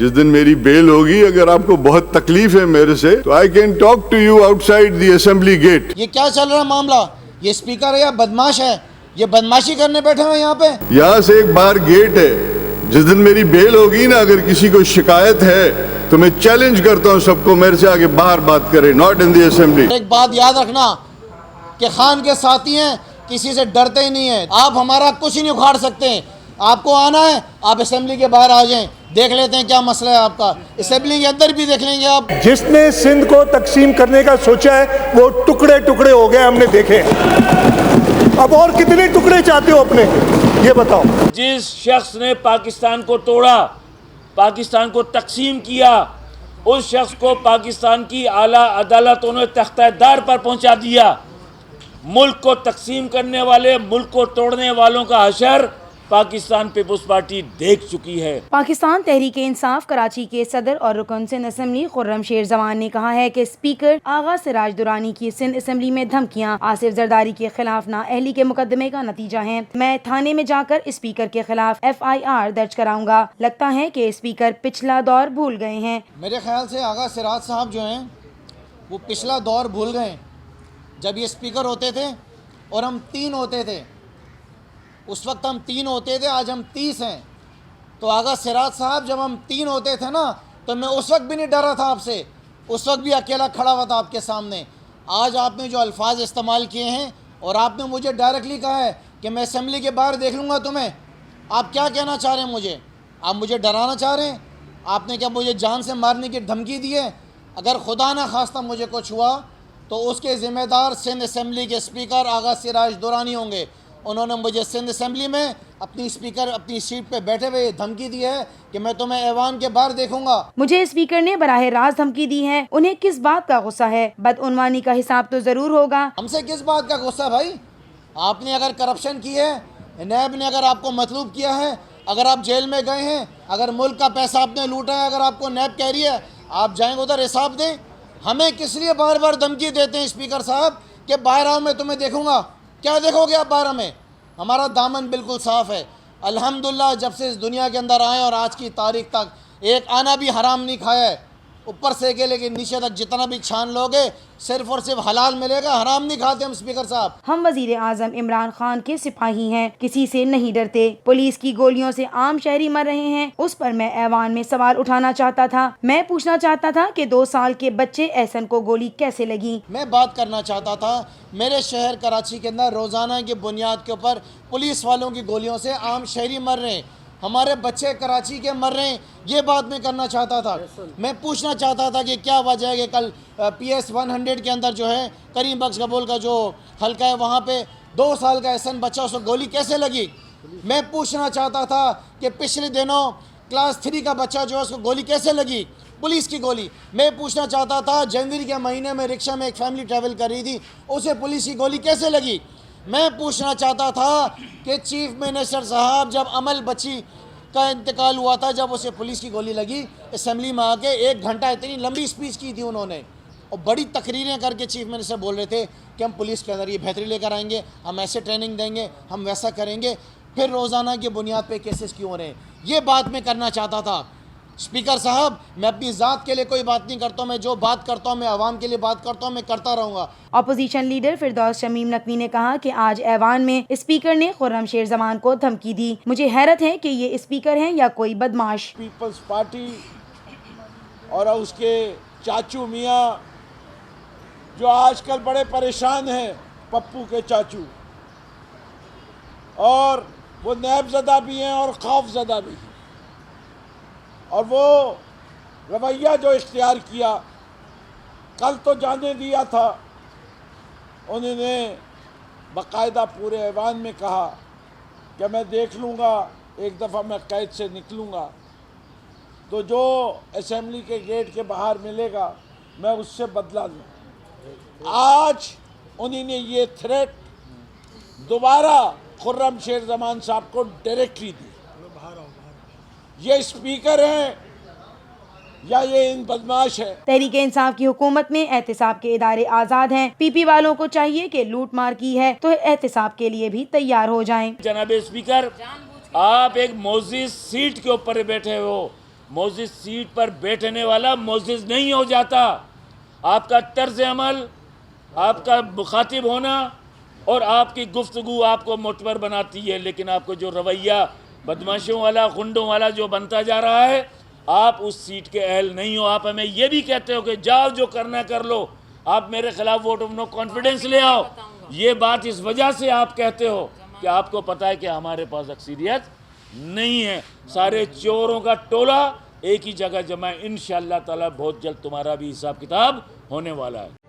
जिस दिन मेरी बेल होगी, अगर आपको बहुत तकलीफ है मेरे से, तो I can talk to you outside the assembly gate. ये क्या चल रहा है मामला? ये स्पीकर है या बदमाश है? ये बदमाशी करने बैठे हुए यहाँ पे। यहाँ से एक बाहर गेट है, जिस दिन मेरी बेल होगी ना, अगर किसी को शिकायत है तो मैं चैलेंज करता हूँ सबको मेरे से आगे बाहर बात करे, नॉट इन द असेंबली। एक बात याद रखना कि खान के साथी हैं, किसी से डरते ही नहीं है। आप हमारा कुछ ही नहीं उखाड़ सकते हैं। आपको आना है, आप असेंबली के बाहर आ जाएं, देख लेते हैं क्या मसला है आपका। असेंबली के अंदर भी देख लेंगे आप। जिसने सिंध को तकसीम करने का सोचा है वो टुकड़े टुकड़े हो गए, हमने देखे। अब और कितने टुकड़े चाहते हो अपने, ये बताओ। जिस शख्स ने पाकिस्तान को तोड़ा, पाकिस्तान को तकसीम किया, उस शख्स को पाकिस्तान की आला अदालतों ने तख्तादार पर पहुंचा दिया। मुल्क को तकसीम करने वाले, मुल्क को तोड़ने वालों का हशर पाकिस्तान पीपुल्स पार्टी देख चुकी है। पाकिस्तान तहरीक इंसाफ कराची के सदर और रुकन सिंध असेंबली खुर्रम शेर जमान ने कहा है कि स्पीकर आगा सिराज दुरानी की सिंध असेंबली में धमकियां आसिफ जरदारी के खिलाफ नाअहली के मुकदमे का नतीजा हैं। मैं थाने में जाकर स्पीकर के खिलाफ FIR दर्ज कराऊंगा। लगता है कि स्पीकर पिछला दौर भूल गए हैं। मेरे ख्याल से आगा सिराज साहब जो हैं वो पिछला दौर भूल गए। जब ये स्पीकर होते थे और हम 3 होते थे, उस वक्त हम 3 होते थे, आज हम 30 हैं। तो आगा सिराज साहब जब हम 3 होते थे ना, तो मैं उस वक्त भी नहीं डरा था आपसे, उस वक्त भी अकेला खड़ा हुआ था आपके सामने। आज आपने जो अल्फाज इस्तेमाल किए हैं और आपने मुझे डायरेक्टली कहा है कि मैं असेंबली के बाहर देख लूँगा तुम्हें, आप क्या कहना चाह रहे हैं मुझे? आप मुझे डराना चाह रहे हैं? आपने क्या मुझे जान से मारने की धमकी दी है? अगर खुदा ना खास्ता मुझे कुछ हुआ तो उसके ज़िम्मेदार सिंध असेंबली के स्पीकर आगा सिराज दुरानी होंगे। उन्होंने मुझे सिंध असेंबली में अपनी स्पीकर अपनी सीट पे बैठे हुए धमकी दी है कि मैं तुम्हें ऐवान के बाहर देखूंगा। मुझे स्पीकर ने बराह रास्त धमकी दी है। उन्हें किस बात का गुस्सा है? बदउनवानी का हिसाब तो जरूर होगा। हमसे किस बात का गुस्सा भाई? आपने अगर करप्शन की है, नैब ने अगर आपको मतलूब किया है, अगर आप जेल में गए हैं, अगर मुल्क का पैसा आपने लूटा है, अगर आपको नैब कह रही है आप जाएंगे उधर हिसाब दें। हमें किस लिए बार बार धमकी देते हैं स्पीकर साहब कि बाहर आओ मैं तुम्हें देखूंगा? क्या देखोगे आप बाहर में? हमारा दामन बिल्कुल साफ़ है अल्हम्दुलिल्लाह। जब से इस दुनिया के अंदर आए और आज की तारीख तक एक आना भी हराम नहीं खाया है। ऊपर से के लेके नीचे तक जितना भी छान लोगे सिर्फ और सिर्फ हलाल मिलेगा, हराम नहीं खाते हम स्पीकर साहब। हम वजीर आजम इमरान खान के सिपाही हैं, किसी से नहीं डरते। पुलिस की गोलियों से आम शहरी मर रहे हैं, उस पर मैं ऐवान में सवाल उठाना चाहता था। मैं पूछना चाहता था कि 2 साल के बच्चे एहसन को गोली कैसे लगी। मैं बात करना चाहता था मेरे शहर कराची के अंदर रोज़ाना की बुनियाद के ऊपर पुलिस वालों की गोलियों से आम शहरी मर रहे हैं, हमारे बच्चे कराची के मर रहे हैं। ये बात मैं करना चाहता था। मैं पूछना चाहता था कि क्या वजह है कि कल PS 100 के अंदर जो है करीम बख्श कबूल का जो हल्का है वहाँ पे 2 साल का एहसन बच्चा, उसको गोली कैसे लगी। मैं पूछना चाहता था कि पिछले दिनों क्लास 3 का बच्चा जो है उसको गोली कैसे लगी, पुलिस की गोली। मैं पूछना चाहता था जनवरी के महीने में रिक्शा में एक फैमिली ट्रैवल कर रही थी, उसे पुलिस की गोली कैसे लगी। मैं पूछना चाहता था कि चीफ मिनिस्टर साहब जब अमल बची का इंतकाल हुआ था, जब उसे पुलिस की गोली लगी, असेंबली में आके 1 घंटा इतनी लंबी स्पीच की थी उन्होंने और बड़ी तकरीरें करके चीफ मिनिस्टर बोल रहे थे कि हम पुलिस के अंदर ये बेहतरी लेकर आएंगे, हम ऐसे ट्रेनिंग देंगे, हम वैसा करेंगे। फिर रोज़ाना की बुनियाद पे केसेस क्यों हो रहे हैं? ये बात मैं करना चाहता था। स्पीकर साहब, मैं अपनी ज़ात के लिए कोई बात नहीं करता हूँ, मैं जो बात करता हूँ मैं आवाम के लिए बात करता हूँ, मैं करता रहूँगा। अपोजिशन लीडर फिरदौस शमीम नकवी ने कहा कि आज ऐवान में स्पीकर ने खुर्रम शेर जमान को धमकी दी। मुझे हैरत है कि ये स्पीकर हैं या कोई बदमाश। पीपल्स पार्टी और उसके चाचू मियाँ जो आजकल बड़े परेशान हैं, पप्पू के चाचू, और वो नैबज़दा भी हैं और खौफज़दा भी हैं। और वो रवैया जो इख्तियार किया, कल तो जाने दिया था, उन्होंने बाकायदा पूरे ऐवान में कहा कि मैं देख लूँगा, एक दफ़ा मैं कैद से निकलूँगा तो जो असेंबली के गेट के बाहर मिलेगा मैं उससे बदला लूँ। आज उन्होंने ये थ्रेट दोबारा खुर्रम शेर जमान साहब को डायरेक्टली दी। ये स्पीकर हैं या ये इन बदमाश है? तहरीक इंसाफ की हुकूमत में एहतिसाब के इदारे आज़ाद हैं। PP वालों को चाहिए कि लूट मार की है तो एहतिसाब के लिए भी तैयार हो जाएं। जनाब स्पीकर, आप एक मोजिज़ सीट के ऊपर बैठे हो, मोजिस सीट पर बैठने वाला मोजिस नहीं हो जाता। आपका तर्ज अमल, आपका मुखातिब होना और आपकी गुफ्तगू आपको मोतबर बनाती है, लेकिन आपको जो रवैया बदमाशों वाला, गुंडों वाला जो बनता जा रहा है, आप उस सीट के अहल नहीं हो। आप हमें यह भी कहते हो कि जाओ जो करना कर लो, आप मेरे खिलाफ वोट ऑफ नो कॉन्फिडेंस ले आओ। ये बात इस वजह से आप कहते हो कि आपको पता है कि हमारे पास अक्सरियत नहीं है। सारे चोरों का टोला एक ही जगह जमा है। इंशाअल्लाह ताला बहुत जल्द तुम्हारा भी हिसाब किताब होने वाला है।